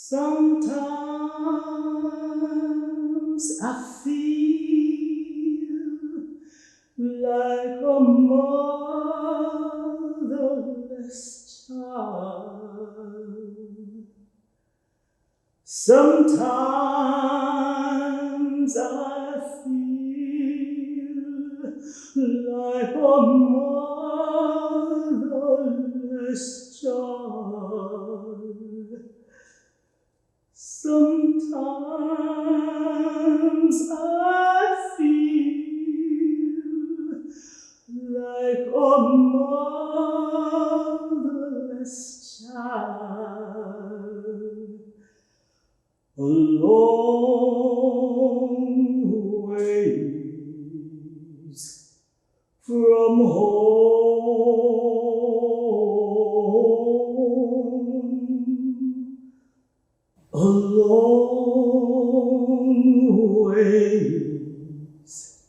Sometimes I feel like a motherless child. Sometimes I feel like a motherless child. Sometimes I feel like a motherless child, a long ways from home, a long ways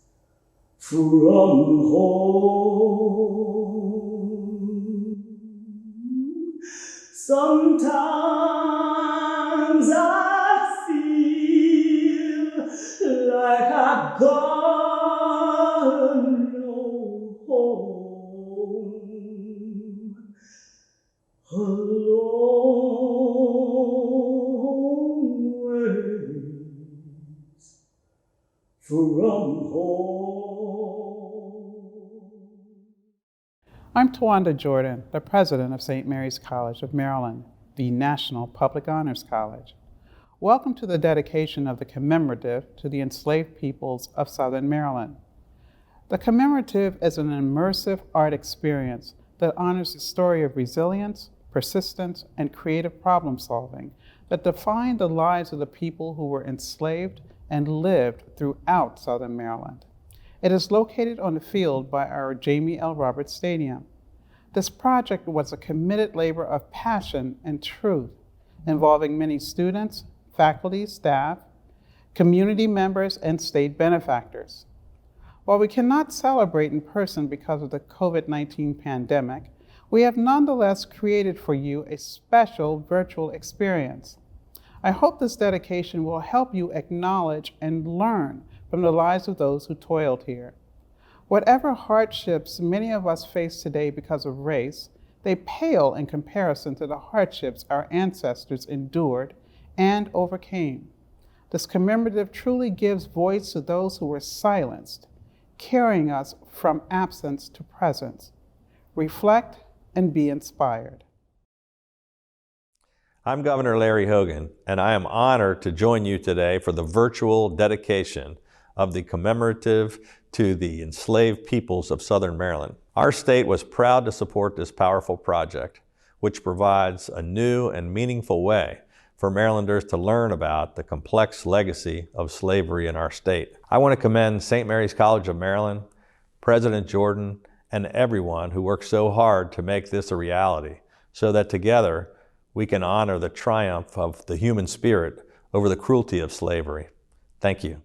from home. Sometimes I feel like I've got no home, a long ways from home. I'm Tawanda Jordan, the president of St. Mary's College of Maryland, the National Public Honors College. Welcome to the dedication of the Commemorative to the enslaved peoples of Southern Maryland. The Commemorative is an immersive art experience that honors the story of resilience, persistence, and creative problem solving that defined the lives of the people who were enslaved and lived throughout Southern Maryland. It is located on the field by our Jamie L. Roberts Stadium. This project was a committed labor of passion and truth, involving many students, faculty, staff, community members, and state benefactors. While we cannot celebrate in person because of the COVID-19 pandemic, we have nonetheless created for you a special virtual experience. I hope this dedication will help you acknowledge and learn from the lives of those who toiled here. Whatever hardships many of us face today because of race, they pale in comparison to the hardships our ancestors endured and overcame. This commemorative truly gives voice to those who were silenced, carrying us from absence to presence. Reflect and be inspired. I'm Governor Larry Hogan, and I am honored to join you today for the virtual dedication of the Commemorative to the enslaved peoples of Southern Maryland. Our state was proud to support this powerful project, which provides a new and meaningful way for Marylanders to learn about the complex legacy of slavery in our state. I want to commend St. Mary's College of Maryland, President Jordan, and everyone who worked so hard to make this a reality, so that together we can honor the triumph of the human spirit over the cruelty of slavery. Thank you.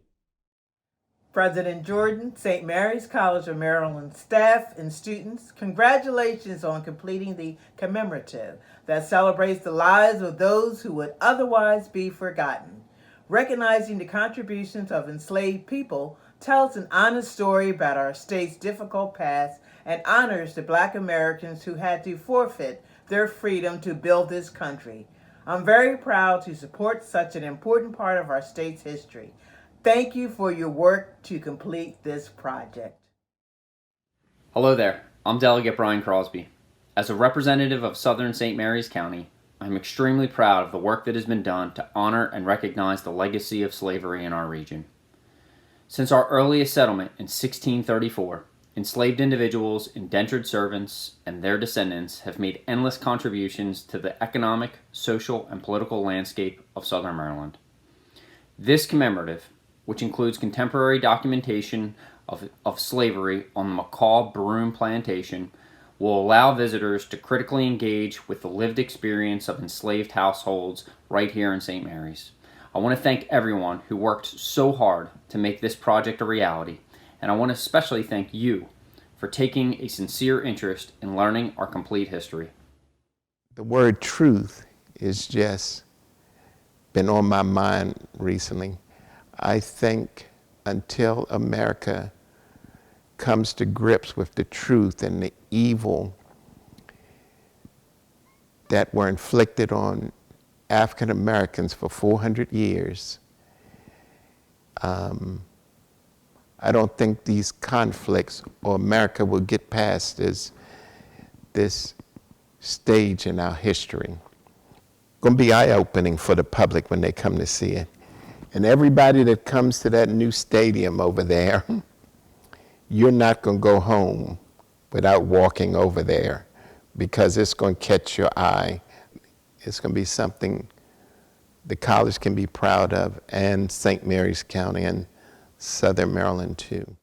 President Jordan, St. Mary's College of Maryland staff and students, congratulations on completing the commemorative that celebrates the lives of those who would otherwise be forgotten. Recognizing the contributions of enslaved people tells an honest story about our state's difficult past and honors the Black Americans who had to forfeit their freedom to build this country. I'm very proud to support such an important part of our state's history. Thank you for your work to complete this project. Hello there, I'm Delegate Brian Crosby. As a representative of Southern St. Mary's County, I'm extremely proud of the work that has been done to honor and recognize the legacy of slavery in our region. Since our earliest settlement in 1634, enslaved individuals, indentured servants, and their descendants have made endless contributions to the economic, social, and political landscape of Southern Maryland. This commemorative, which includes contemporary documentation of slavery on the Macaw Broom Plantation, will allow visitors to critically engage with the lived experience of enslaved households right here in St. Mary's. I want to thank everyone who worked so hard to make this project a reality, and I want to especially thank you for taking a sincere interest in learning our complete history. The word truth is just been on my mind recently. I think until America comes to grips with the truth and the evil that were inflicted on African Americans for 400 years, I don't think these conflicts or America will get past this stage in our history. Going to be eye-opening for the public when they come to see it. And everybody that comes to that new stadium over there, you're not going to go home without walking over there, because it's going to catch your eye. It's going to be something the college can be proud of, and St. Mary's County and Southern Maryland too.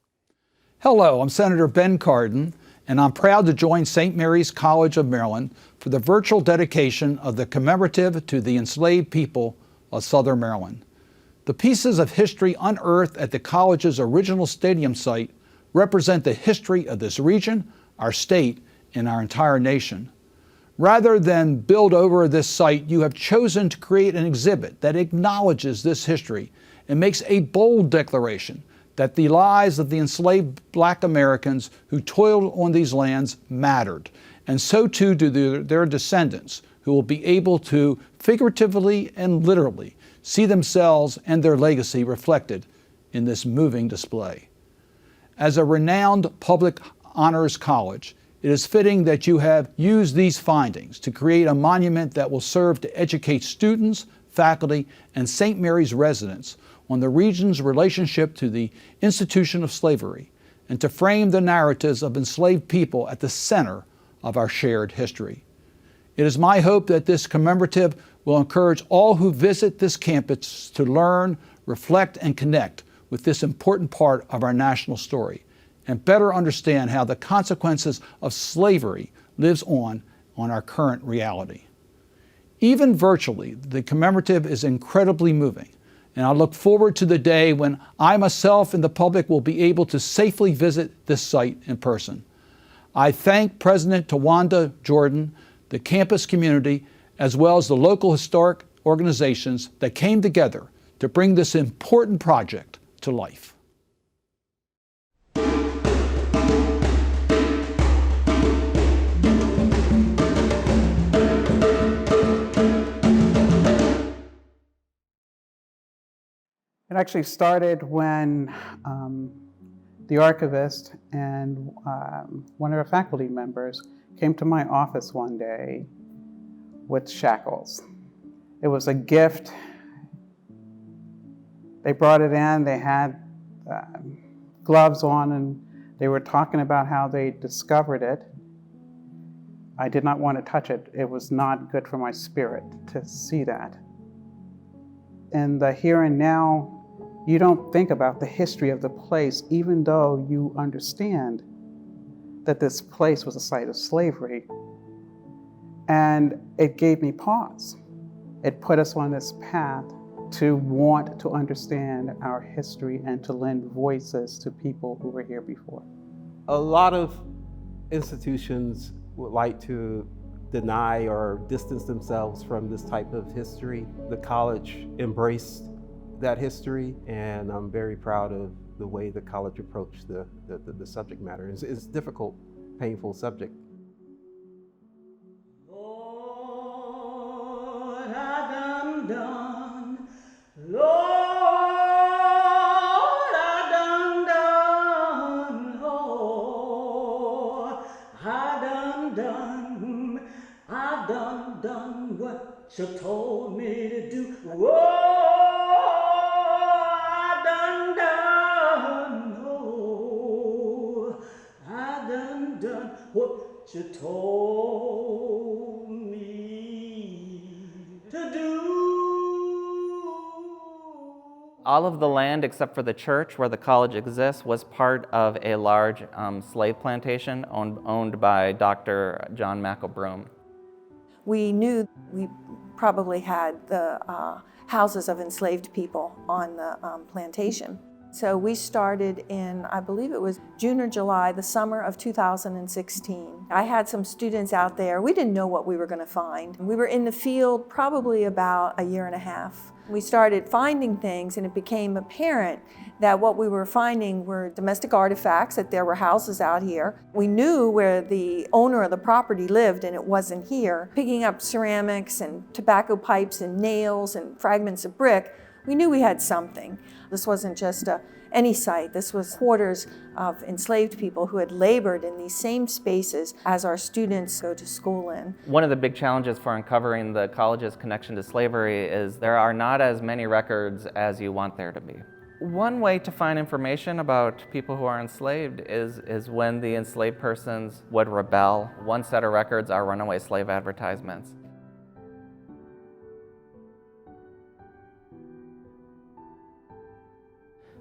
Hello, I'm Senator Ben Cardin, and I'm proud to join St. Mary's College of Maryland for the virtual dedication of the Commemorative to the Enslaved People of Southern Maryland. The pieces of history unearthed at the college's original stadium site represent the history of this region, our state, and our entire nation. Rather than build over this site, you have chosen to create an exhibit that acknowledges this history and makes a bold declaration that the lives of the enslaved Black Americans who toiled on these lands mattered, and so too do their descendants, who will be able to figuratively and literally see themselves and their legacy reflected in this moving display. As a renowned public honors college, it is fitting that you have used these findings to create a monument that will serve to educate students, faculty, and St. Mary's residents on the region's relationship to the institution of slavery, and to frame the narratives of enslaved people at the center of our shared history. It is my hope that this commemorative will encourage all who visit this campus to learn, reflect, and connect with this important part of our national story, and better understand how the consequences of slavery lives on our current reality. Even virtually, the commemorative is incredibly moving, and I look forward to the day when I myself and the public will be able to safely visit this site in person. I thank President Tawanda Jordan, the campus community, as well as the local historic organizations that came together to bring this important project to life. It actually started when the archivist and one of our faculty members came to my office one day with shackles. It was a gift. They brought it in, they had gloves on, and they were talking about how they discovered it. I did not want to touch it. It was not good for my spirit to see that. In the here and now, you don't think about the history of the place, even though you understand that this place was a site of slavery. And it gave me pause. It put us on this path to want to understand our history and to lend voices to people who were here before. A lot of institutions would like to deny or distance themselves from this type of history. The college embraced that history, and I'm very proud of the way the college approached the subject matter. It's a difficult, painful subject. Lord, I done. Lord, I done. Lord, I done. I done what you told me to do. Whoa. What you told me to do. All of the land except for the church where the college exists was part of a large slave plantation owned by Dr. John McElbroom. We knew we probably had the houses of enslaved people on the plantation. So we started in, I believe it was June or July, the summer of 2016. I had some students out there. We didn't know what we were going to find. We were in the field probably about a year and a half. We started finding things, and it became apparent that what we were finding were domestic artifacts, that there were houses out here. We knew where the owner of the property lived, and it wasn't here. Picking up ceramics and tobacco pipes and nails and fragments of brick, we knew we had something. This wasn't just any site. This was quarters of enslaved people who had labored in these same spaces as our students go to school in. One of the big challenges for uncovering the college's connection to slavery is there are not as many records as you want there to be. One way to find information about people who are enslaved is when the enslaved persons would rebel. One set of records are runaway slave advertisements.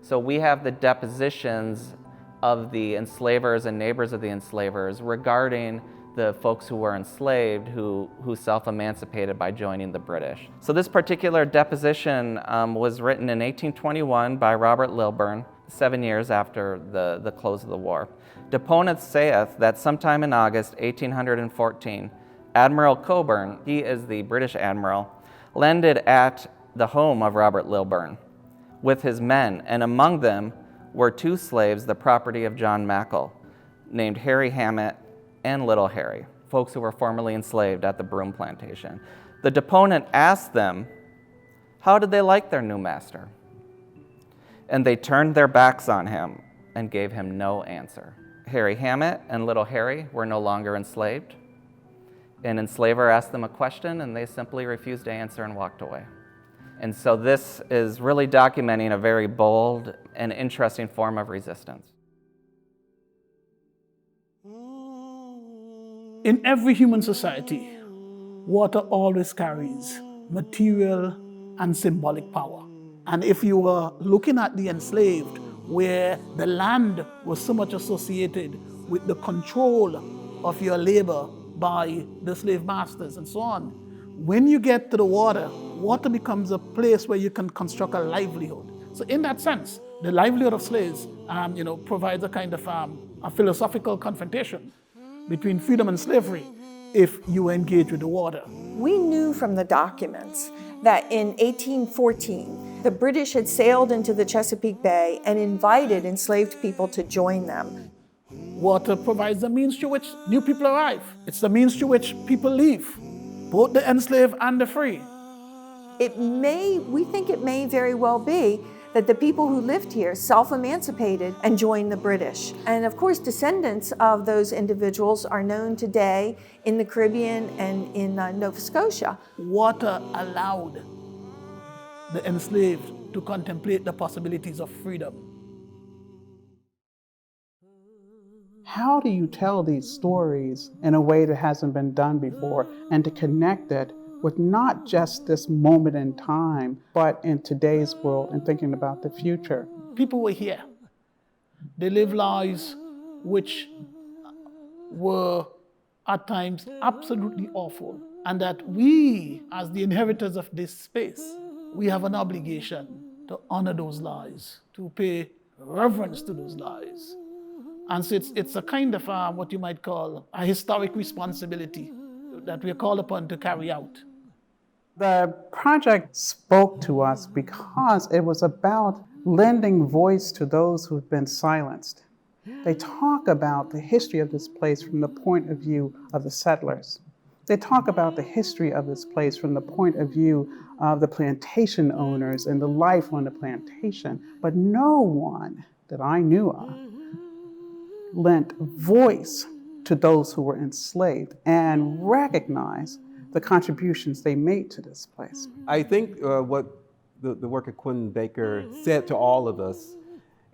So we have the depositions of the enslavers and neighbors of the enslavers regarding the folks who were enslaved who self-emancipated by joining the British. So this particular deposition was written in 1821 by Robert Lilburn, 7 years after the close of the war. Deponent saith that sometime in August 1814, Admiral Coburn, he is the British admiral, landed at the home of Robert Lilburn with his men, and among them were 2 slaves, the property of John Mackle, named Harry Hammett and Little Harry, folks who were formerly enslaved at the Broom Plantation. The deponent asked them, how did they like their new master? And they turned their backs on him and gave him no answer. Harry Hammett and Little Harry were no longer enslaved. An enslaver asked them a question, and they simply refused to answer and walked away. And so this is really documenting a very bold and interesting form of resistance. In every human society, water always carries material and symbolic power. And if you were looking at the enslaved, where the land was so much associated with the control of your labor by the slave masters and so on, when you get to the water, water becomes a place where you can construct a livelihood. So in that sense, the livelihood of slaves provides a kind of a philosophical confrontation between freedom and slavery if you engage with the water. We knew from the documents that in 1814, the British had sailed into the Chesapeake Bay and invited enslaved people to join them. Water provides the means through which new people arrive. It's the means through which people leave, both the enslaved and the free. We think it may very well be that the people who lived here self-emancipated and joined the British. And of course, descendants of those individuals are known today in the Caribbean and in Nova Scotia. Water allowed the enslaved to contemplate the possibilities of freedom. How do you tell these stories in a way that hasn't been done before, and to connect it with not just this moment in time, but in today's world and thinking about the future? People were here. They lived lives which were at times absolutely awful, and that we, as the inheritors of this space, we have an obligation to honor those lives, to pay reverence to those lives. And so it's a kind of what you might call a historic responsibility that we are called upon to carry out. The project spoke to us because it was about lending voice to those who've been silenced. They talk about the history of this place from the point of view of the settlers. They talk about the history of this place from the point of view of the plantation owners and the life on the plantation. But no one that I knew of lent voice to those who were enslaved and recognized the contributions they made to this place. I think what the work of Quinn Baker said to all of us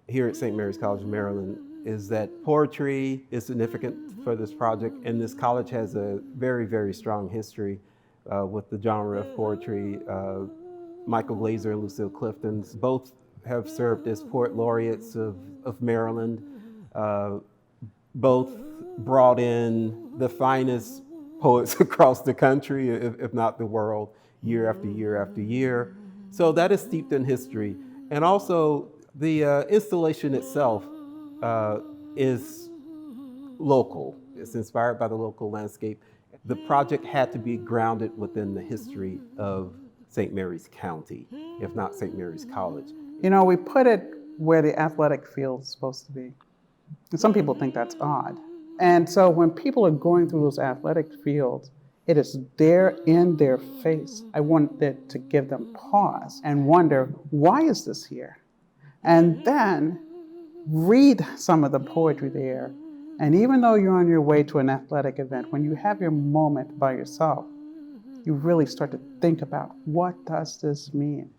here at St. Mary's College of Maryland is that poetry is significant for this project, and this college has a very, very strong history with the genre of poetry. Michael Glazer and Lucille Clifton both have served as poet laureates of Maryland. Both brought in the finest poets across the country, if not the world, year after year after year. So that is steeped in history. And also, The installation itself is local. It's inspired by the local landscape. The project had to be grounded within the history of St. Mary's County, if not St. Mary's College. You know, we put it where the athletic field is supposed to be. And some people think that's odd. And so when people are going through those athletic fields, it is there in their face. I wanted to give them pause and wonder, why is this here? And then read some of the poetry there. And even though you're on your way to an athletic event, when you have your moment by yourself, you really start to think about, what does this mean?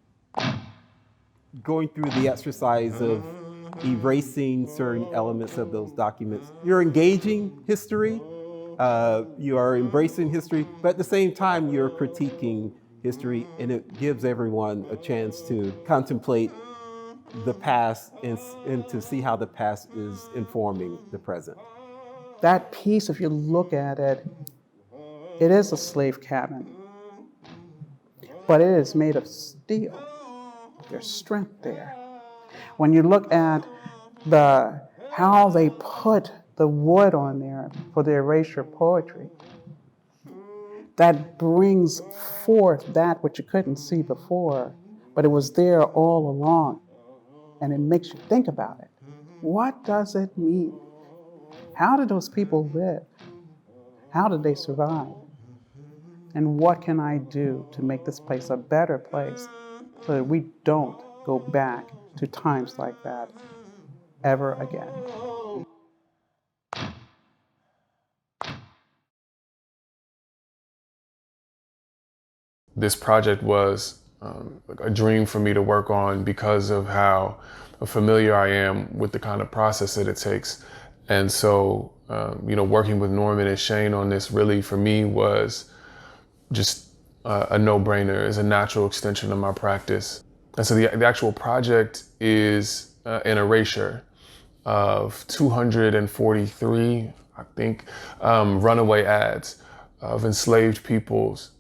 Going through the exercise of erasing certain elements of those documents, you're engaging history, you are embracing history, but at the same time, you're critiquing history, and it gives everyone a chance to contemplate the past and to see how the past is informing the present. That piece, if you look at it, it is a slave cabin, but it is made of steel. There's strength there. When you look at how they put the wood on there for the erasure poetry, that brings forth that which you couldn't see before, but it was there all along. And it makes you think about it. What does it mean? How did those people live? How did they survive? And what can I do to make this place a better place so that we don't go back to times like that ever again? This project was a dream for me to work on because of how familiar I am with the kind of process that it takes. And so, working with Norman and Shane on this really for me was just a no-brainer. It's a natural extension of my practice. And so the actual project is an erasure of 243, I think, runaway ads of enslaved peoples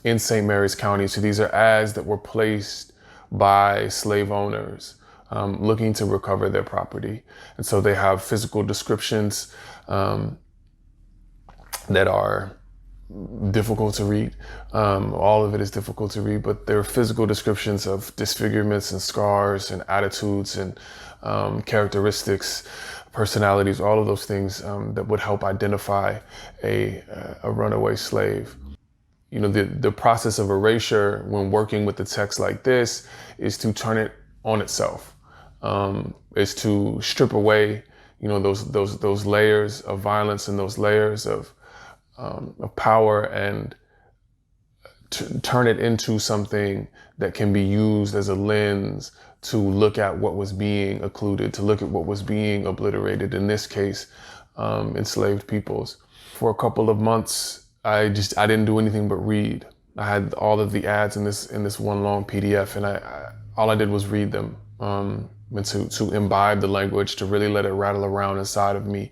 in St. Mary's County. So these are ads that were placed by slave owners looking to recover their property. And so they have physical descriptions that are difficult to read. All of it is difficult to read, but there are physical descriptions of disfigurements and scars and attitudes and characteristics, personalities, all of those things that would help identify a runaway slave. The process of erasure when working with the text like this is to turn it on itself, is to strip away, those layers of violence and those layers of power and turn it into something that can be used as a lens to look at what was being occluded, to look at what was being obliterated, in this case, enslaved peoples. For a couple of months, I didn't do anything but read. I had all of the ads in this one long PDF, and all I did was read them, and to imbibe the language, to really let it rattle around inside of me.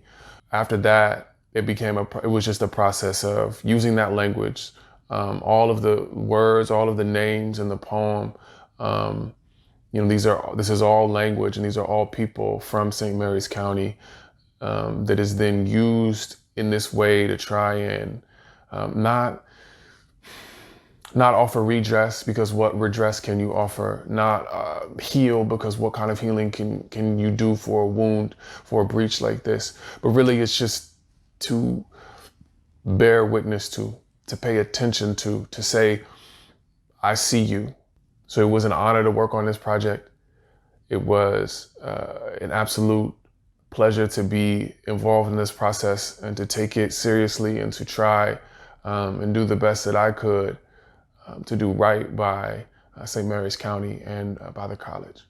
After that, it was just a process of using that language, all of the words, all of the names in the poem. This is all language, and these are all people from St. Mary's County that is then used in this way to try and not offer redress, because what redress can you offer? Not heal, because what kind of healing can you do for a wound, for a breach like this? But really, it's just to bear witness to pay attention to say, I see you. So it was an honor to work on this project. It was an absolute pleasure to be involved in this process and to take it seriously and to try and do the best that I could to do right by St. Mary's County and by the college.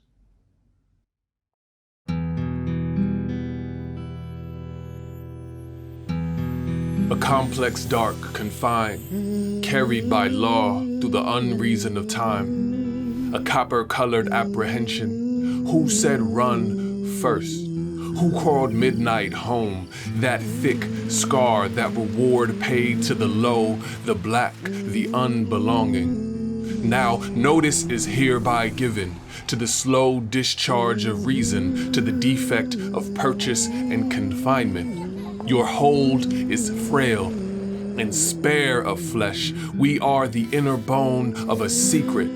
A complex dark, confined, carried by law through the unreason of time. A copper-colored apprehension. Who said run first? Who crawled midnight home? That thick scar, that reward paid to the low, the black, the unbelonging. Now, notice is hereby given to the slow discharge of reason, to the defect of purchase and confinement. Your hold is frail and spare of flesh. We are the inner bone of a secret,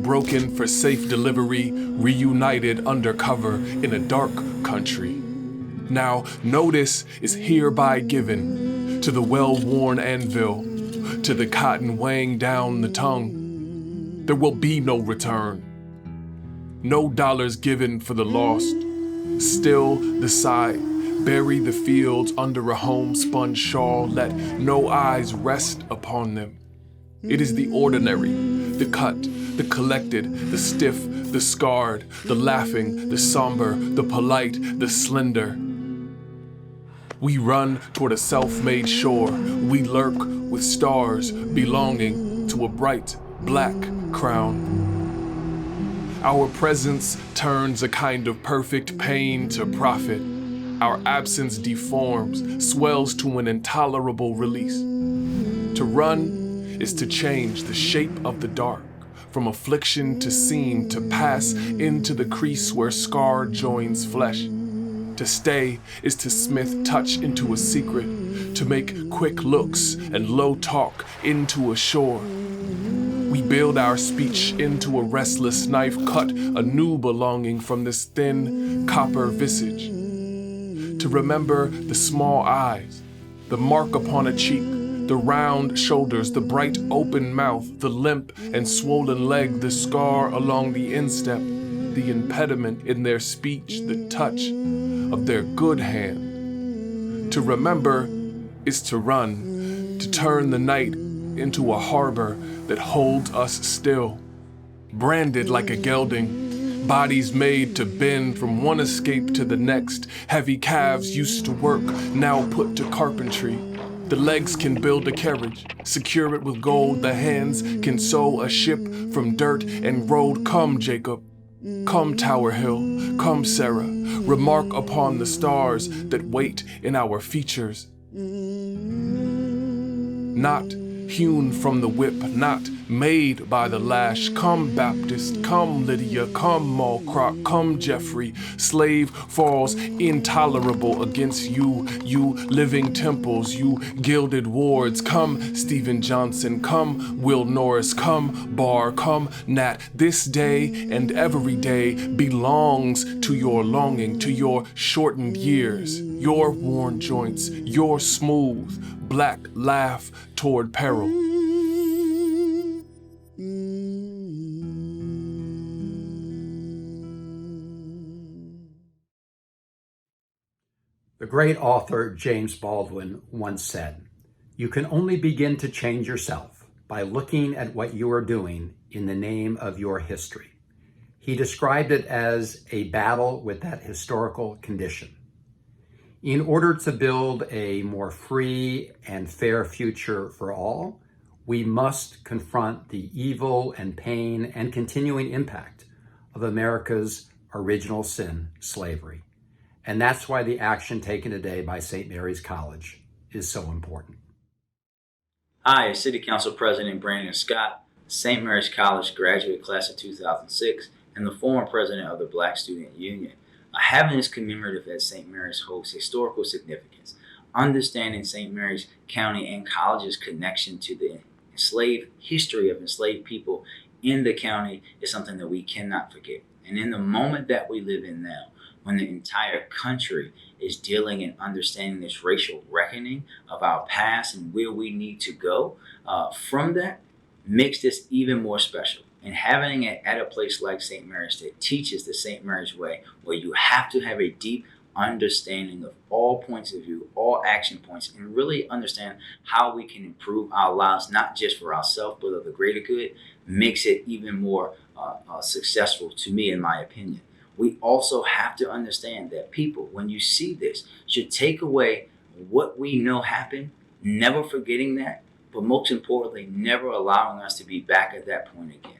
broken for safe delivery, reunited under cover in a dark country. Now, notice is hereby given to the well-worn anvil, to the cotton weighing down the tongue. There will be no return. No dollars given for the lost. Still the sigh. Bury the fields under a homespun shawl. Let no eyes rest upon them. It is the ordinary, the cut, the collected, the stiff, the scarred, the laughing, the somber, the polite, the slender. We run toward a self-made shore. We lurk with stars belonging to a bright black crown. Our presence turns a kind of perfect pain to profit. Our absence deforms, swells to an intolerable release. To run is to change the shape of the dark, from affliction to seam, to pass into the crease where scar joins flesh. To stay is to smith touch into a secret, to make quick looks and low talk into a shore. We build our speech into a restless knife, cut a new belonging from this thin copper visage. To remember the small eyes, the mark upon a cheek, the round shoulders, the bright open mouth, the limp and swollen leg, the scar along the instep, the impediment in their speech, the touch of their good hand. To remember is to run, to turn the night into a harbor that holds us still, branded like a gelding, bodies made to bend from one escape to the next. Heavy calves used to work, now put to carpentry. The legs can build a carriage, secure it with gold. The hands can sew a ship from dirt and road. Come, Jacob, come, Tower Hill, come, Sarah, remark upon the stars that wait in our features. Not hewn from the whip, not made by the lash. Come, Baptist, come, Lydia, come, Mulcrock, come, Jeffrey. Slave falls intolerable against you, you living temples, you gilded wards. Come, Stephen Johnson, come, Will Norris, come, Barr, come, Nat. This day and every day belongs to your longing, to your shortened years, your worn joints, your smooth black laugh toward peril. The great author James Baldwin once said, "You can only begin to change yourself by looking at what you are doing in the name of your history." He described it as a battle with that historical condition. In order to build a more free and fair future for all, we must confront the evil and pain and continuing impact of America's original sin, slavery. And that's why the action taken today by St. Mary's College is so important. Hi, City Council President Brandon Scott, St. Mary's College graduate class of 2006, and the former president of the Black Student Union. Having this commemorative at St. Mary's holds historical significance. Understanding St. Mary's County and College's connection to the history of enslaved people in the county is something that we cannot forget. And in the moment that we live in now, when the entire country is dealing and understanding this racial reckoning of our past and where we need to go, from that makes this even more special. And having it at a place like St. Mary's that teaches the St. Mary's way, where you have to have a deep understanding of all points of view, all action points, and really understand how we can improve our lives, not just for ourselves, but of the greater good, makes it even more successful to me, in my opinion. We also have to understand that people, when you see this, should take away what we know happened, never forgetting that, but most importantly, never allowing us to be back at that point again.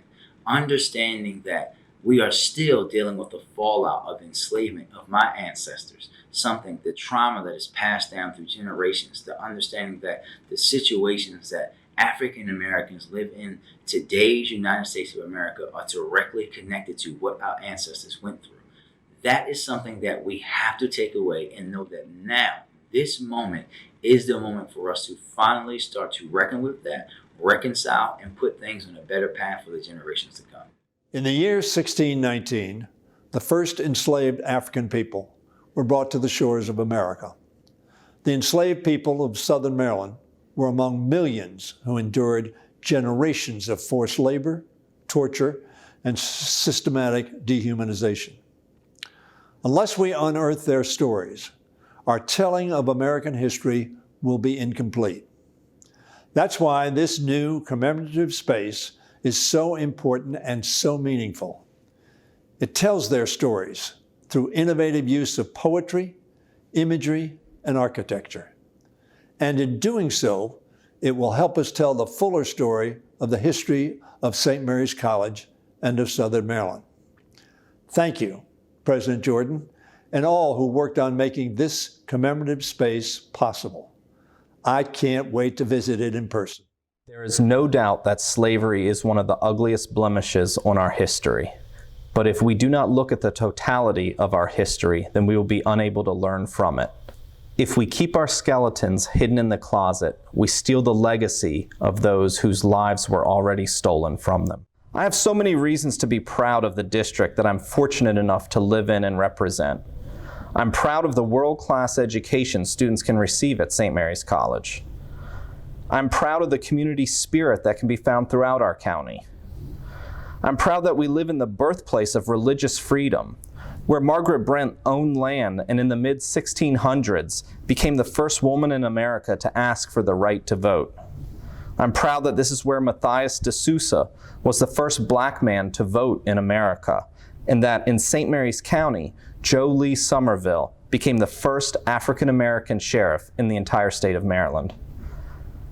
Understanding that we are still dealing with the fallout of enslavement of my ancestors, the trauma that is passed down through generations, the understanding that the situations that African Americans live in today's United States of America are directly connected to what our ancestors went through. That is something that we have to take away and know that now, this moment, is the moment for us to finally start to reckon with that, reconcile, and put things on a better path for the generations to come. In the year 1619, the first enslaved African people were brought to the shores of America. The enslaved people of Southern Maryland were among millions who endured generations of forced labor, torture, and systematic dehumanization. Unless we unearth their stories, our telling of American history will be incomplete. That's why this new commemorative space is so important and so meaningful. It tells their stories through innovative use of poetry, imagery, and architecture. And in doing so, it will help us tell the fuller story of the history of St. Mary's College and of Southern Maryland. Thank you, President Jordan, and all who worked on making this commemorative space possible. I can't wait to visit it in person. There is no doubt that slavery is one of the ugliest blemishes on our history. But if we do not look at the totality of our history, then we will be unable to learn from it. If we keep our skeletons hidden in the closet, we steal the legacy of those whose lives were already stolen from them. I have so many reasons to be proud of the district that I'm fortunate enough to live in and represent. I'm proud of the world-class education students can receive at St. Mary's College. I'm proud of the community spirit that can be found throughout our county. I'm proud that we live in the birthplace of religious freedom, where Margaret Brent owned land and in the mid-1600s became the first woman in America to ask for the right to vote. I'm proud that this is where Matthias de Sousa was the first black man to vote in America, and that in St. Mary's County, Joe Lee Somerville became the first African-American sheriff in the entire state of Maryland.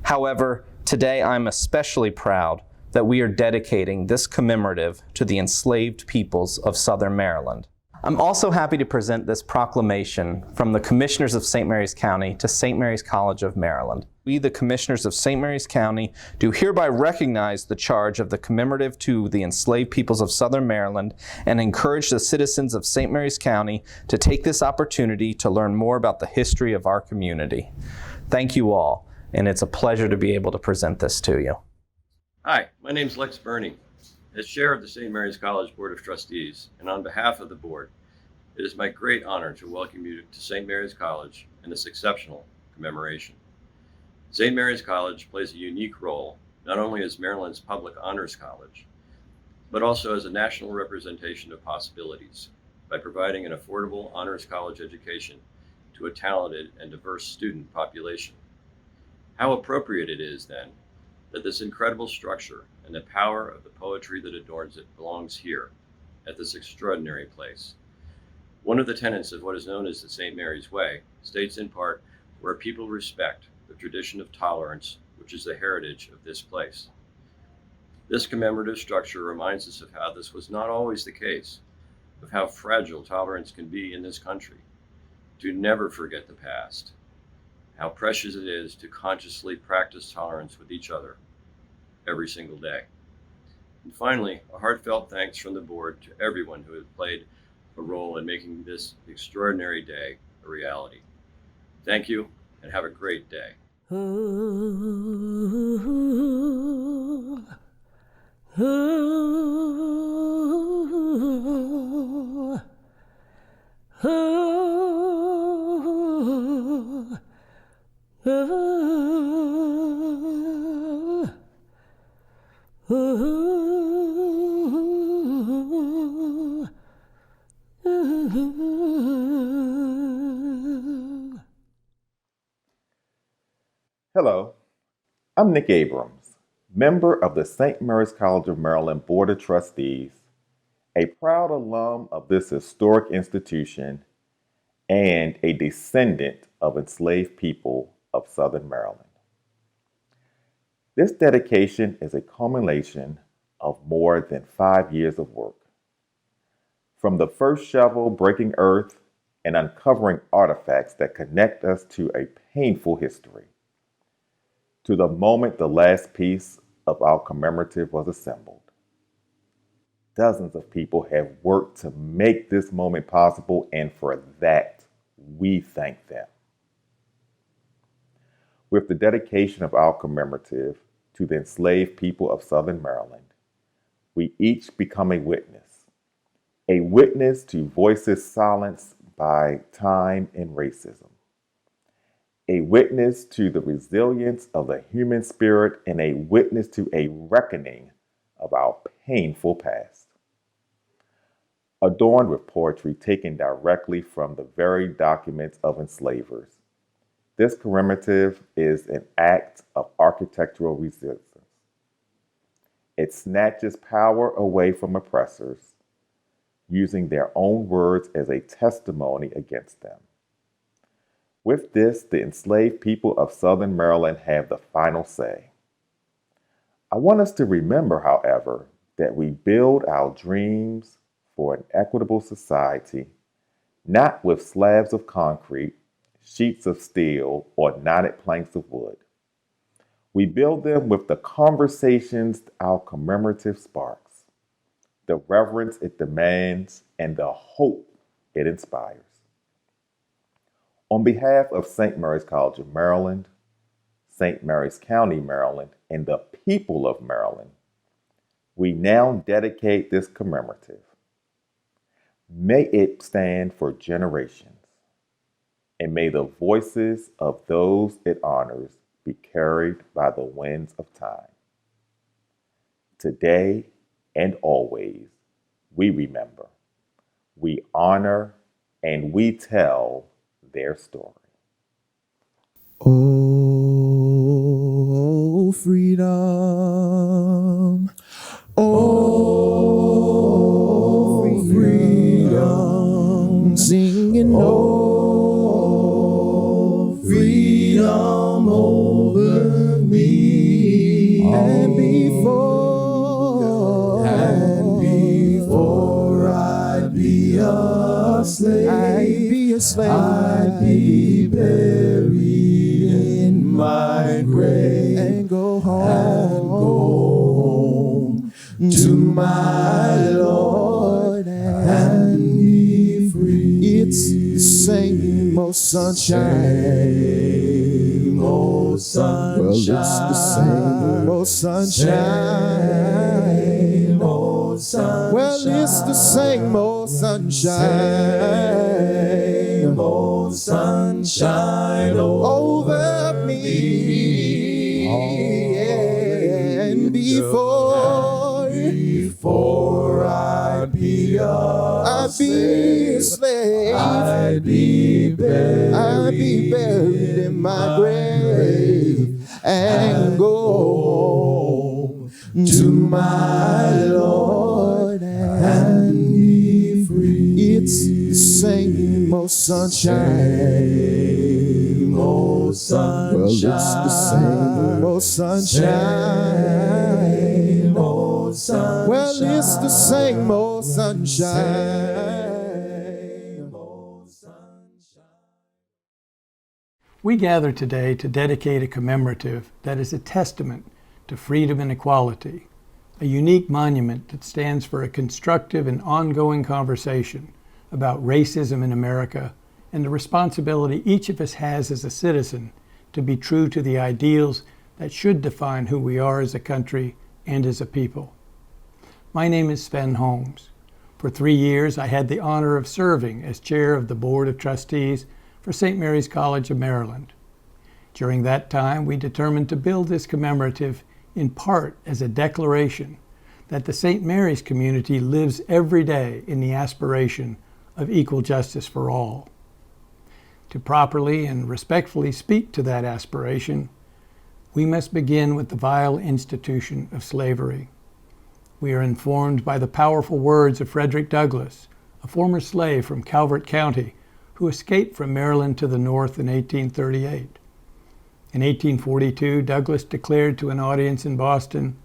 However, today I'm especially proud that we are dedicating this commemorative to the enslaved peoples of Southern Maryland. I'm also happy to present this proclamation from the Commissioners of St. Mary's County to St. Mary's College of Maryland. We, the Commissioners of St. Mary's County, do hereby recognize the charge of the commemorative to the enslaved peoples of Southern Maryland and encourage the citizens of St. Mary's County to take this opportunity to learn more about the history of our community. Thank you all, and it's a pleasure to be able to present this to you. Hi, my name is Lex Burney. As chair of the St. Mary's College Board of Trustees, and on behalf of the board, it is my great honor to welcome you to St. Mary's College and this exceptional commemoration. St. Mary's College plays a unique role, not only as Maryland's public honors college, but also as a national representation of possibilities by providing an affordable honors college education to a talented and diverse student population. How appropriate it is, then, that this incredible structure and the power of the poetry that adorns it belongs here, at this extraordinary place. One of the tenets of what is known as the St. Mary's Way states in part, where people respect the tradition of tolerance, which is the heritage of this place. This commemorative structure reminds us of how this was not always the case, of how fragile tolerance can be in this country, to never forget the past, how precious it is to consciously practice tolerance with each other every single day. And finally, a heartfelt thanks from the board to everyone who has played a role in making this extraordinary day a reality. Thank you, and have a great day. Hello, I'm Nick Abrams, member of the St. Mary's College of Maryland Board of Trustees, a proud alum of this historic institution, and a descendant of enslaved people of Southern Maryland. This dedication is a culmination of more than 5 years of work. From the first shovel breaking earth and uncovering artifacts that connect us to a painful history, to the moment the last piece of our commemorative was assembled. Dozens of people have worked to make this moment possible, and for that, we thank them. With the dedication of our commemorative to the enslaved people of Southern Maryland, we each become a witness to voices silenced by time and racism, a witness to the resilience of the human spirit, and a witness to a reckoning of our painful past. Adorned with poetry taken directly from the very documents of enslavers, this commemorative is an act of architectural resistance. It snatches power away from oppressors, using their own words as a testimony against them. With this, the enslaved people of Southern Maryland have the final say. I want us to remember, however, that we build our dreams for an equitable society, not with slabs of concrete, sheets of steel, or knotted planks of wood. We build them with the conversations our commemorative sparks, the reverence it demands, and the hope it inspires. On behalf of St. Mary's College of Maryland, St. Mary's County, Maryland, and the people of Maryland, we now dedicate this commemorative. May it stand for generations, and may the voices of those it honors be carried by the winds of time. Today and always, we remember, we honor, and we tell their story. Oh, freedom. Oh, freedom. Singing, oh, freedom over me. And before I'd be a slave, I'd be buried in my grave and go home to my Lord and be free. It's the same old sunshine, old sunshine. Well, it's the same old sunshine, old sunshine. Well, it's the same old sunshine, old sunshine over me. And before I'd be a slave, I'd be buried in my grave and go home to my Lord and be free. It's the same old sunshine, old sunshine. Well, it's the same old sunshine, old sunshine. Well, it's the same old sunshine, old sunshine. We gather today to dedicate a commemorative that is a testament to freedom and equality, a unique monument that stands for a constructive and ongoing conversation about racism in America and the responsibility each of us has as a citizen to be true to the ideals that should define who we are as a country and as a people. My name is Sven Holmes. For 3 years, I had the honor of serving as chair of the Board of Trustees for St. Mary's College of Maryland. During that time, we determined to build this commemorative in part as a declaration that the St. Mary's community lives every day in the aspiration of equal justice for all. To properly and respectfully speak to that aspiration, we must begin with the vile institution of slavery. We are informed by the powerful words of Frederick Douglass, a former slave from Calvert County who escaped from Maryland to the north in 1838. In 1842, Douglass declared to an audience in Boston,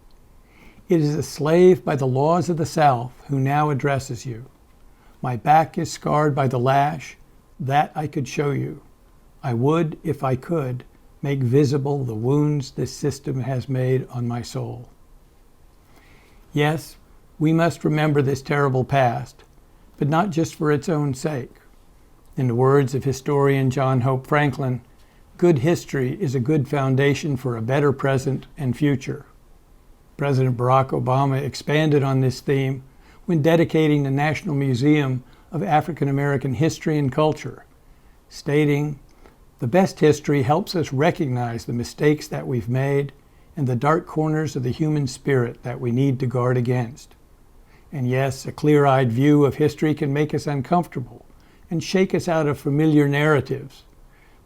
"It is a slave by the laws of the South who now addresses you. My back is scarred by the lash, that I could show you. I would, if I could, make visible the wounds this system has made on my soul. Yes, we must remember this terrible past, but not just for its own sake. In the words of historian John Hope Franklin, good history is a good foundation for a better present and future. President Barack Obama expanded on this theme when dedicating the National Museum of African American History and Culture, stating, "The best history helps us recognize the mistakes that we've made and the dark corners of the human spirit that we need to guard against. And yes, a clear-eyed view of history can make us uncomfortable and shake us out of familiar narratives.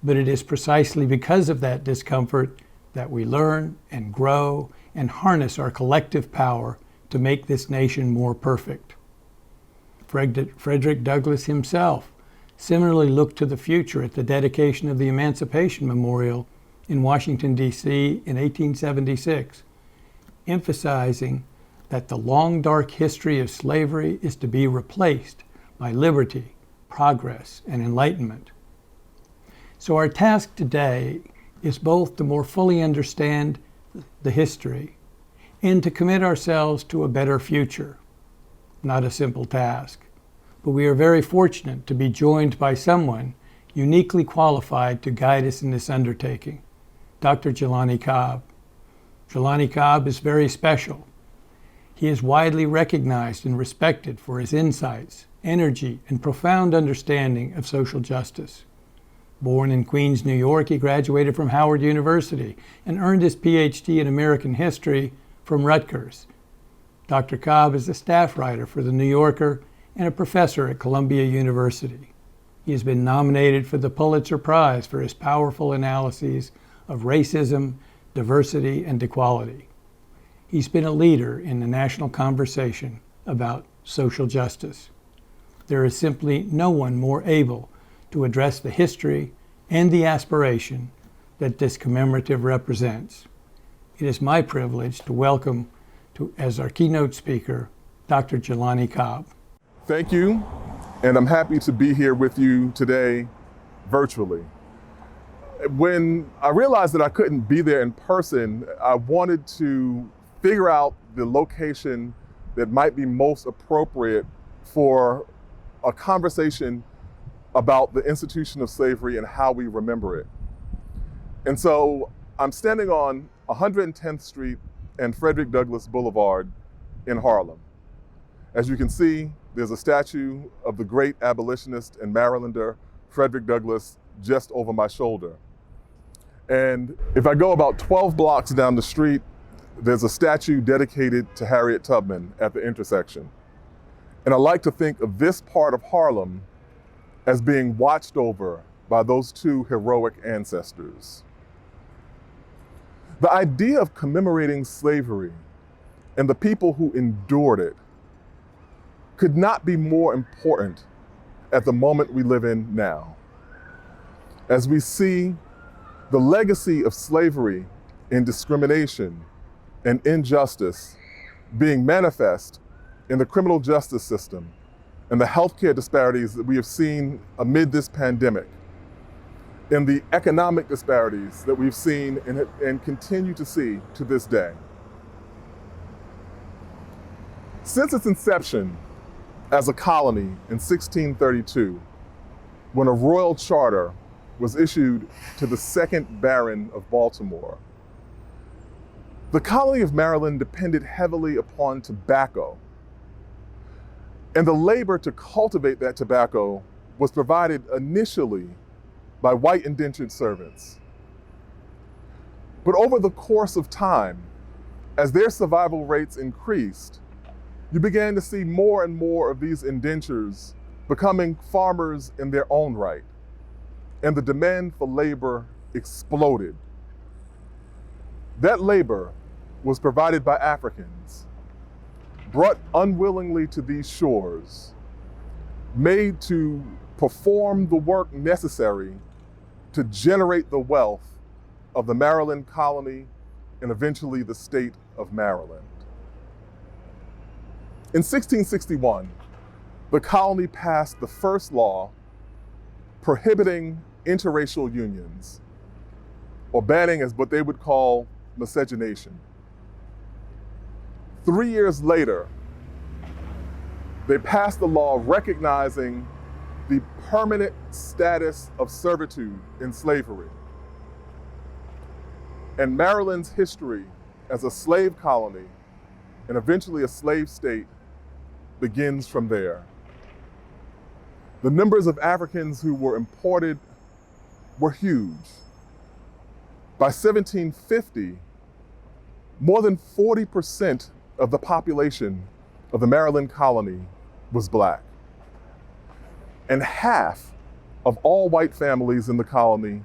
But it is precisely because of that discomfort that we learn and grow and harness our collective power to make this nation more perfect." Frederick Douglass himself similarly looked to the future at the dedication of the Emancipation Memorial in Washington, D.C. in 1876, emphasizing that the long, dark history of slavery is to be replaced by liberty, progress, and enlightenment. So our task today is both to more fully understand the history and to commit ourselves to a better future. Not a simple task, but we are very fortunate to be joined by someone uniquely qualified to guide us in this undertaking, Dr. Jelani Cobb. Jelani Cobb is very special. He is widely recognized and respected for his insights, energy, and profound understanding of social justice. Born in Queens, New York, he graduated from Howard University and earned his PhD in American history from Rutgers. Dr. Cobb is a staff writer for The New Yorker and a professor at Columbia University. He has been nominated for the Pulitzer Prize for his powerful analyses of racism, diversity, and equality. He's been a leader in the national conversation about social justice. There is simply no one more able to address the history and the aspiration that this commemorative represents. It is my privilege to welcome as our keynote speaker, Dr. Jelani Cobb. Thank you, and I'm happy to be here with you today virtually. When I realized that I couldn't be there in person, I wanted to figure out the location that might be most appropriate for a conversation about the institution of slavery and how we remember it. And so I'm standing on 110th Street and Frederick Douglass Boulevard in Harlem. As you can see, there's a statue of the great abolitionist and Marylander, Frederick Douglass, just over my shoulder. And if I go about 12 blocks down the street, there's a statue dedicated to Harriet Tubman at the intersection. And I like to think of this part of Harlem as being watched over by those two heroic ancestors. The idea of commemorating slavery and the people who endured it could not be more important at the moment we live in now. As we see the legacy of slavery in discrimination and injustice being manifest in the criminal justice system and the healthcare disparities that we have seen amid this pandemic, and the economic disparities that we've seen and continue to see to this day. Since its inception as a colony in 1632, when a royal charter was issued to the second Baron of Baltimore, the colony of Maryland depended heavily upon tobacco. And the labor to cultivate that tobacco was provided initially by white indentured servants. But over the course of time, as their survival rates increased, you began to see more and more of these indentures becoming farmers in their own right, and the demand for labor exploded. That labor was provided by Africans, brought unwillingly to these shores, made to perform the work necessary to generate the wealth of the Maryland colony and eventually the state of Maryland. In 1661, the colony passed the first law prohibiting interracial unions. or banning is what they would call miscegenation. 3 years later, they passed a law recognizing the permanent status of servitude in slavery. And Maryland's history as a slave colony and eventually a slave state begins from there. The numbers of Africans who were imported were huge. By 1750, more than 40% of the population of the Maryland colony was Black. And half of all white families in the colony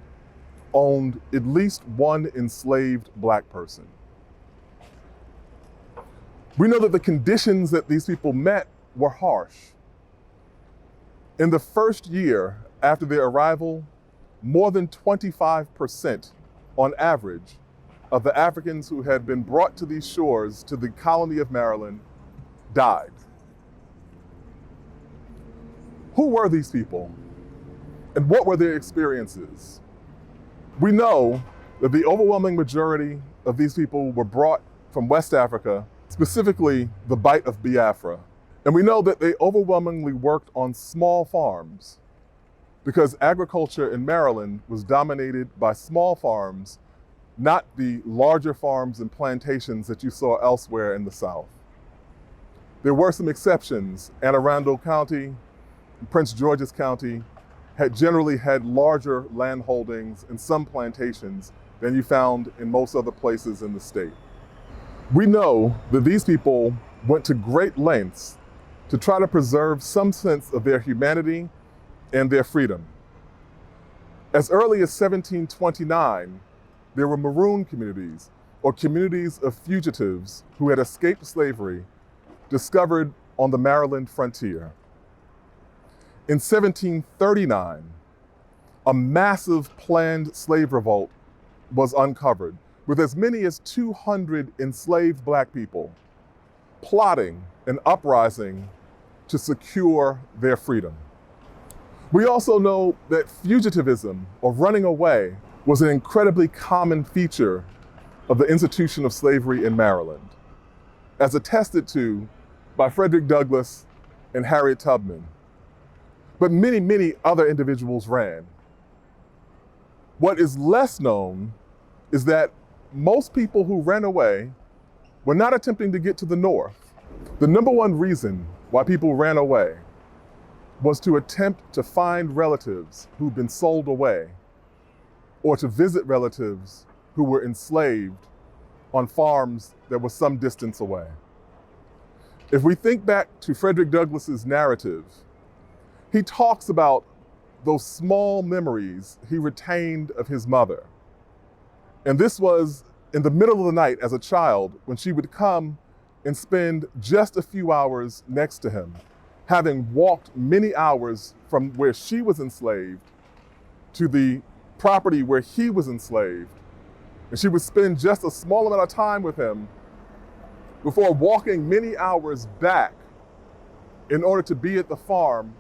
owned at least one enslaved Black person. We know that the conditions that these people met were harsh. In the first year after their arrival, more than 25% on average of the Africans who had been brought to these shores, to the colony of Maryland, died. Who were these people? And what were their experiences? We know that the overwhelming majority of these people were brought from West Africa, specifically the Bight of Biafra. And we know that they overwhelmingly worked on small farms because agriculture in Maryland was dominated by small farms, not the larger farms and plantations that you saw elsewhere in the South. There were some exceptions. Anne Arundel County, Prince George's County had generally had larger land holdings and some plantations than you found in most other places in the state. We know that these people went to great lengths to try to preserve some sense of their humanity and their freedom. As early as 1729, there were maroon communities, or communities of fugitives who had escaped slavery, discovered on the Maryland frontier. In 1739, a massive planned slave revolt was uncovered, with as many as 200 enslaved Black people plotting an uprising to secure their freedom. We also know that fugitivism, or running away, was an incredibly common feature of the institution of slavery in Maryland, as attested to by Frederick Douglass and Harriet Tubman. But many, many other individuals ran. What is less known is that most people who ran away were not attempting to get to the North. The number one reason why people ran away was to attempt to find relatives who'd been sold away, or to visit relatives who were enslaved on farms that were some distance away. If we think back to Frederick Douglass's narrative, he talks about those small memories he retained of his mother. And this was in the middle of the night as a child, when she would come and spend just a few hours next to him, having walked many hours from where she was enslaved to the property where he was enslaved. And she would spend just a small amount of time with him before walking many hours back in order to be at the farm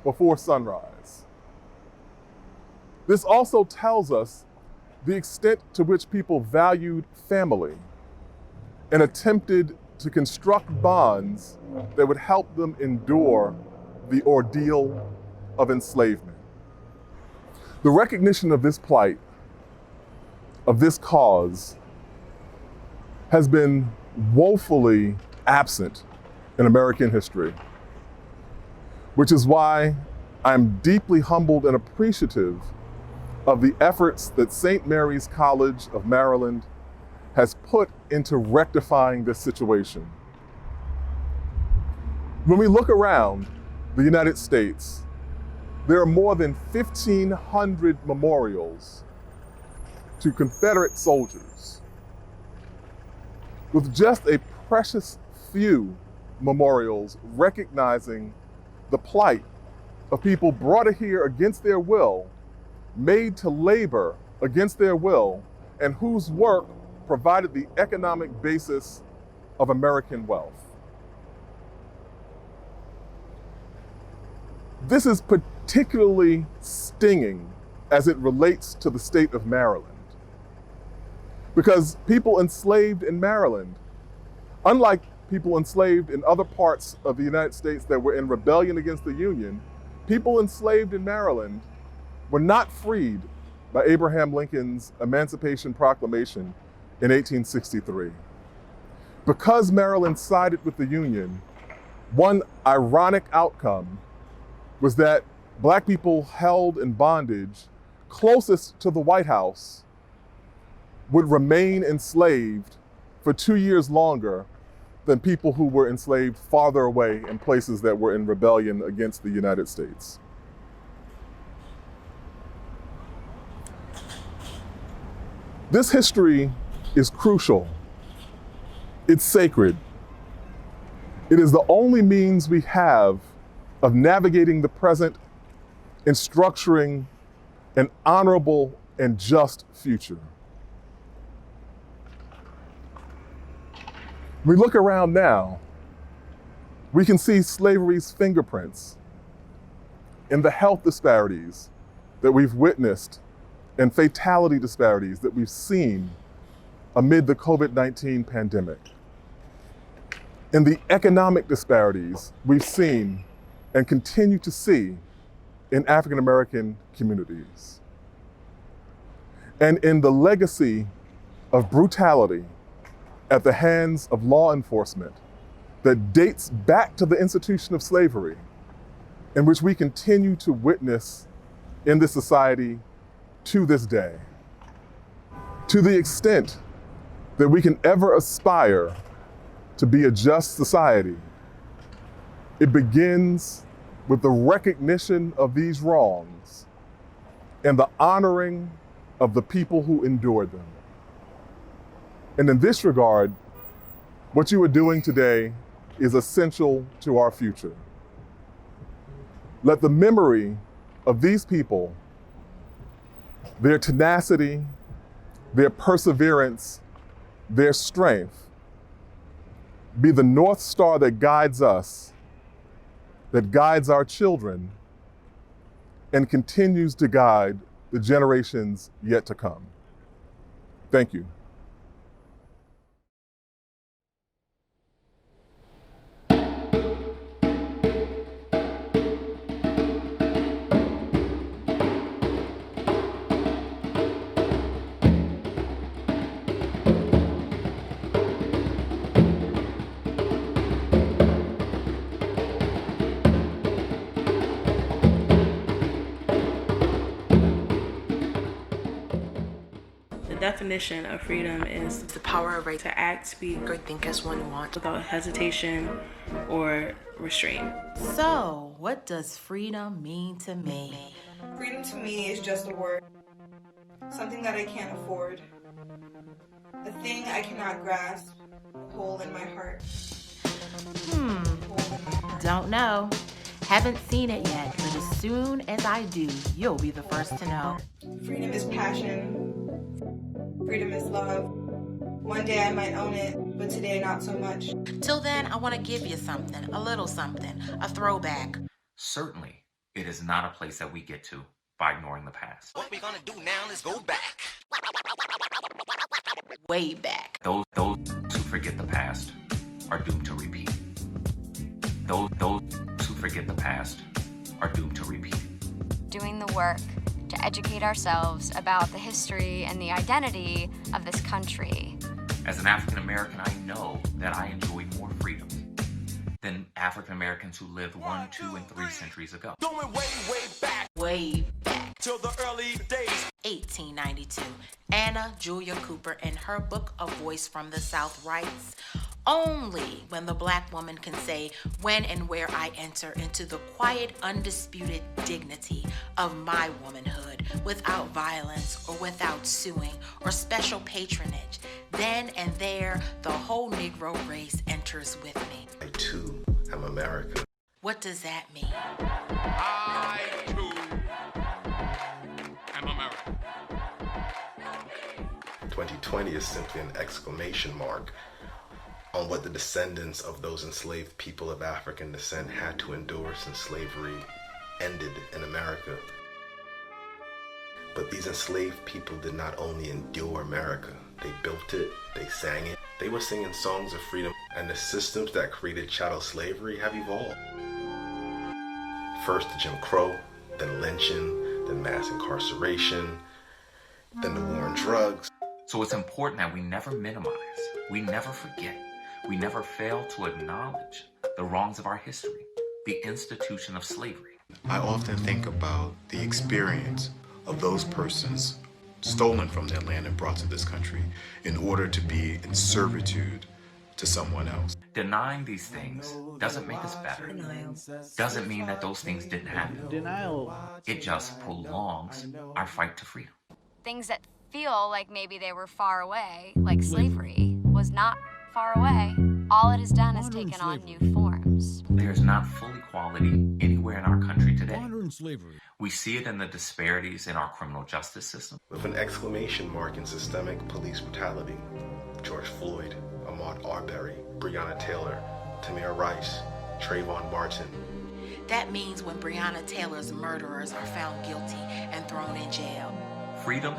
before sunrise. This also tells us the extent to which people valued family and attempted to construct bonds that would help them endure the ordeal of enslavement. The recognition of this plight, of this cause, has been woefully absent in American history, which is why I'm deeply humbled and appreciative of the efforts that St. Mary's College of Maryland has put into rectifying this situation. When we look around the United States, there are more than 1,500 memorials to Confederate soldiers, with just a precious few memorials recognizing the plight of people brought here against their will, made to labor against their will, and whose work provided the economic basis of American wealth. This is particularly stinging as it relates to the state of Maryland, Because people enslaved in Maryland, unlike people enslaved in other parts of the United States that were in rebellion against the Union, people enslaved in Maryland were not freed by Abraham Lincoln's Emancipation Proclamation in 1863. Because Maryland sided with the Union, one ironic outcome was that Black people held in bondage closest to the White House would remain enslaved for 2 years longer than people who were enslaved farther away in places that were in rebellion against the United States. This history is crucial. It's sacred. It is the only means we have of navigating the present and structuring an honorable and just future. We look around now, we can see slavery's fingerprints in the health disparities that we've witnessed and fatality disparities that we've seen amid the COVID-19 pandemic, in the economic disparities we've seen and continue to see in African American communities, and in the legacy of brutality at the hands of law enforcement that dates back to the institution of slavery, in which we continue to witness in this society to this day. To the extent that we can ever aspire to be a just society, it begins with the recognition of these wrongs and the honoring of the people who endured them. And in this regard, what you are doing today is essential to our future. Let the memory of these people, their tenacity, their perseverance, their strength, be the North Star that guides us, that guides our children, and continues to guide the generations yet to come. Thank you. The definition of freedom is the power of right to act, speak, or think as one wants without hesitation or restraint. So, what does freedom mean to me? Freedom to me is just a word, something that I can't afford, a thing I cannot grasp, a hole in my heart. Don't know. Haven't seen it yet, but as soon as I do, you'll be the first to know. Freedom is passion. Freedom is love. One day I might own it, but today not so much. Till then, I want to give you something, a little something, a throwback. Certainly, it is not a place that we get to by ignoring the past. What we're gonna do now is go back. Way back. Those who forget the past are doomed to repeat. Those who forget the past are doomed to repeat. Doing the work to educate ourselves about the history and the identity of this country. As an African American, I know that I enjoy more freedom than African Americans who lived 1, 2, and 3 centuries ago. Going way back. Way back. Till the early days. 1892. Anna Julia Cooper in her book A Voice from the South writes, "Only when the Black woman can say when and where I enter into the quiet, undisputed dignity of my womanhood without violence or without suing or special patronage, then and there the whole Negro race enters with me." I too am American. What does that mean? I too am American. 2020 is simply an exclamation mark on what the descendants of those enslaved people of African descent had to endure since slavery ended in America. But these enslaved people did not only endure America, They built it, they sang it. They were singing songs of freedom, and the systems that created chattel slavery have evolved. First Jim Crow, then lynching, then mass incarceration, then the war on drugs. So it's important that we never minimize, we never forget, we never fail to acknowledge the wrongs of our history, the institution of slavery. I often think about the experience of those persons stolen from their land and brought to this country in order to be in servitude to someone else. Denying these things doesn't make us better. Doesn't mean that those things didn't happen. Denial. It just prolongs our fight to freedom. Things that feel like maybe they were far away, like slavery, was not far away. All it has done is taken on new forms. There's not full equality anywhere in our country today. Modern slavery. We see it in the disparities in our criminal justice system. With an exclamation mark in systemic police brutality, George Floyd, Ahmaud Arbery, Breonna Taylor, Tamir Rice, Trayvon Martin. That means when Breonna Taylor's murderers are found guilty and thrown in jail. Freedom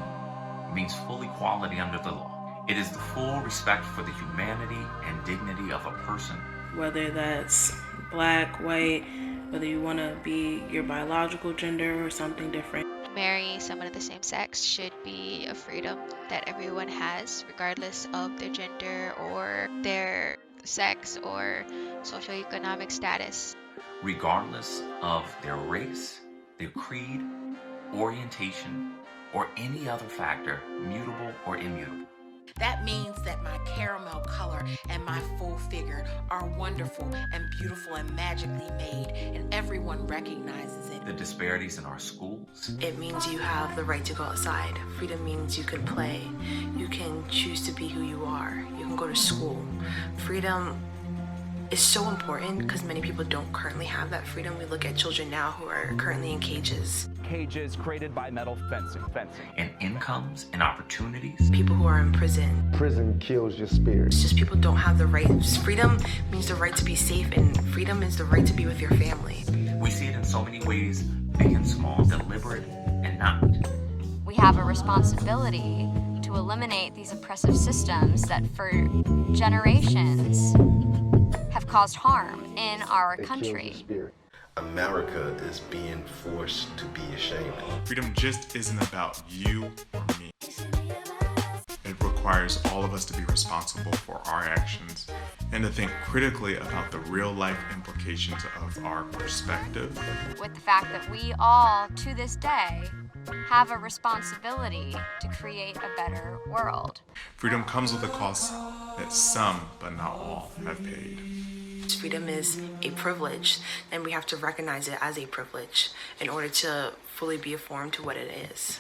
means full equality under the law. It is the full respect for the humanity and dignity of a person. Whether that's black, white, whether you want to be your biological gender or something different. Marry someone of the same sex should be a freedom that everyone has, regardless of their gender or their sex or socioeconomic status. Regardless of their race, their creed, orientation, or any other factor, mutable or immutable. That means that my caramel color and my full figure are wonderful and beautiful and magically made, and everyone recognizes it. The disparities in our schools. It means you have the right to go outside. Freedom means you can play. You can choose to be who you are. You can go to school. Freedom is so important because many people don't currently have that freedom. We look at children now who are currently in cages. Cages created by metal fencing. And incomes and opportunities. People who are in prison. Prison kills your spirit. It's just people don't have the right. Freedom means the right to be safe, and freedom is the right to be with your family. We see it in so many ways, big and small, deliberate and not. We have a responsibility to eliminate these oppressive systems that for generations have caused harm in our country. America is being forced to be ashamed. Freedom just isn't about you or me. It requires all of us to be responsible for our actions and to think critically about the real life implications of our perspective. With the fact that we all, to this day, have a responsibility to create a better world. Freedom comes with a cost that some, but not all, have paid. Freedom is a privilege, and we have to recognize it as a privilege in order to fully be informed to what it is.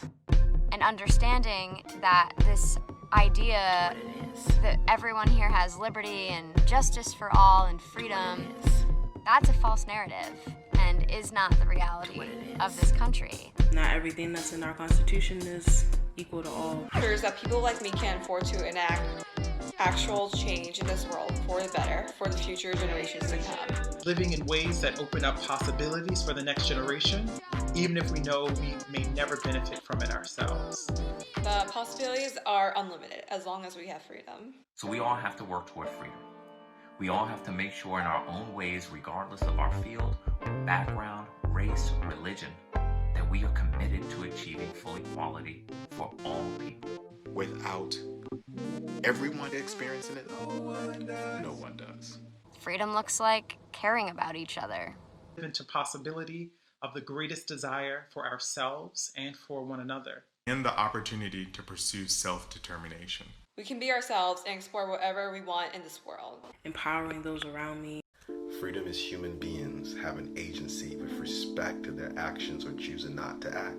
And understanding that this idea that everyone here has liberty and justice for all and freedom, that's a false narrative and is not the reality of this country. Not everything that's in our Constitution is equal to all. It ensures that people like me can afford to enact actual change in this world for the better, for the future generations to come. Living in ways that open up possibilities for the next generation, even if we know we may never benefit from it ourselves. The possibilities are unlimited as long as we have freedom. So we all have to work toward freedom. We all have to make sure in our own ways, regardless of our field, background, race, religion, that we are committed to achieving full equality for all people. Without everyone experiencing it, no one does. Freedom looks like caring about each other. Into possibility of the greatest desire for ourselves and for one another. And the opportunity to pursue self-determination. We can be ourselves and explore whatever we want in this world. Empowering those around me. Freedom is human beings having agency with respect to their actions or choosing not to act.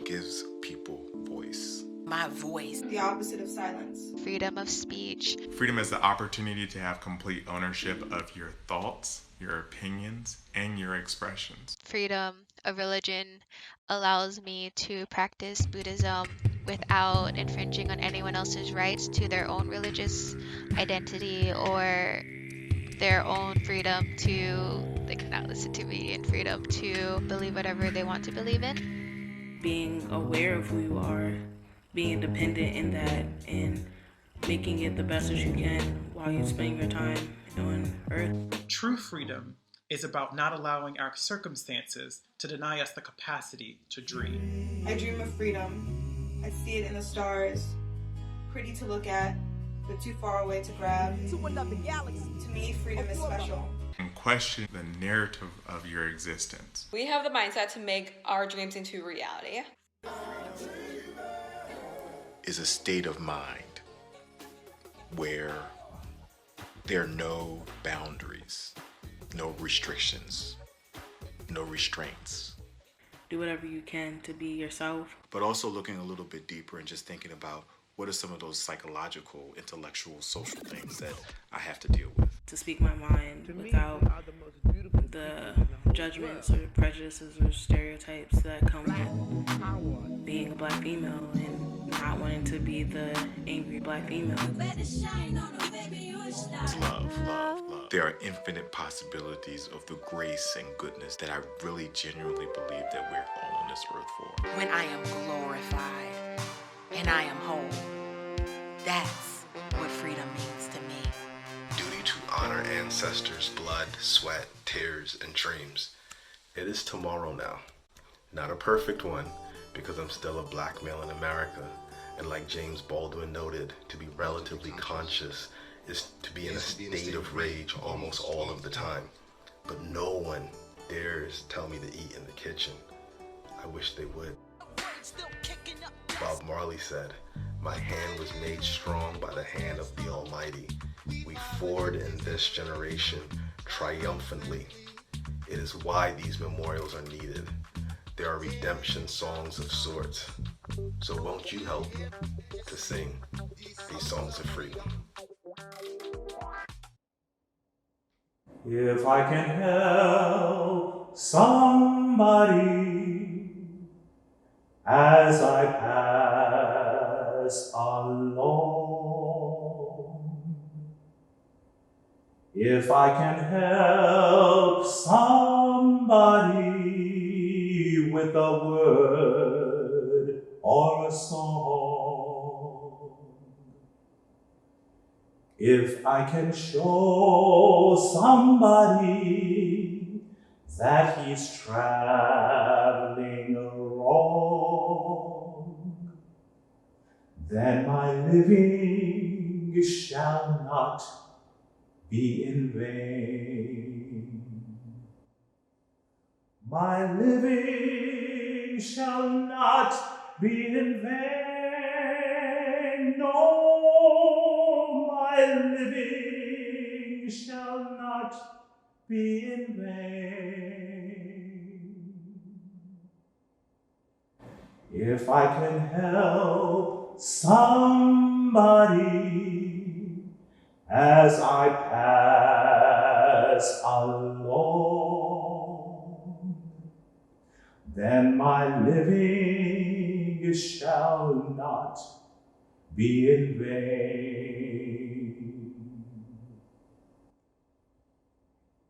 Gives people voice. My voice. The opposite of silence. Freedom of speech. Freedom is the opportunity to have complete ownership of your thoughts, your opinions, and your expressions. Freedom of religion allows me to practice Buddhism without infringing on anyone else's rights to their own religious identity or their own freedom to, they cannot listen to me, and freedom to believe whatever they want to believe in. Being aware of who you are, being independent in that, and making it the best that you can while you spend your time on Earth. True freedom is about not allowing our circumstances to deny us the capacity to dream. I dream of freedom. I see it in the stars, pretty to look at, but too far away to grab. To another galaxy. To me, freedom is special. And question the narrative of your existence. We have the mindset to make our dreams into reality. Is a state of mind where there are no boundaries, no restrictions, no restraints. Do whatever you can to be yourself. But also looking a little bit deeper and just thinking about what are some of those psychological, intellectual, social things that I have to deal with. To speak my mind without the judgments or prejudices or stereotypes that come with being a black female and not wanting to be the angry black female. It's love, love, love. There are infinite possibilities of the grace and goodness that I really genuinely believe that we're all on this earth for. When I am glorified and I am whole, that's what freedom means to me. Duty to honor ancestors' blood, sweat, tears, and dreams. It is tomorrow now. Not a perfect one, because I'm still a black male in America. And like James Baldwin noted, to be relatively conscious is to be in a state of rage almost all of the time. But no one dares tell me to eat in the kitchen. I wish they would. Bob Marley said, "My hand was made strong by the hand of the Almighty. We forward in this generation triumphantly. It is why these memorials are needed. There are redemption songs of sorts. So won't you help to sing these songs of freedom?" If I can help somebody as I pass along, if I can help somebody with a word or a song, if I can show somebody that he's traveling wrong, then my living shall not be in vain. My living shall not be in vain. No, my living shall not be in vain. If I can help somebody as I pass along, then my living shall not be in vain.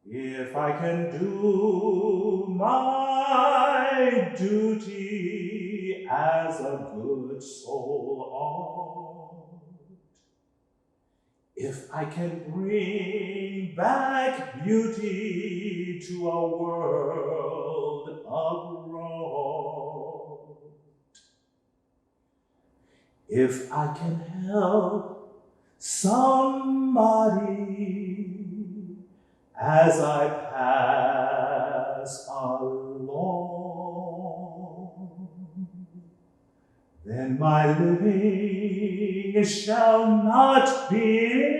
If I can do my duty as a good soul ought, if I can bring back beauty to a world abroad, if I can help somebody as I pass along, then my living shall not be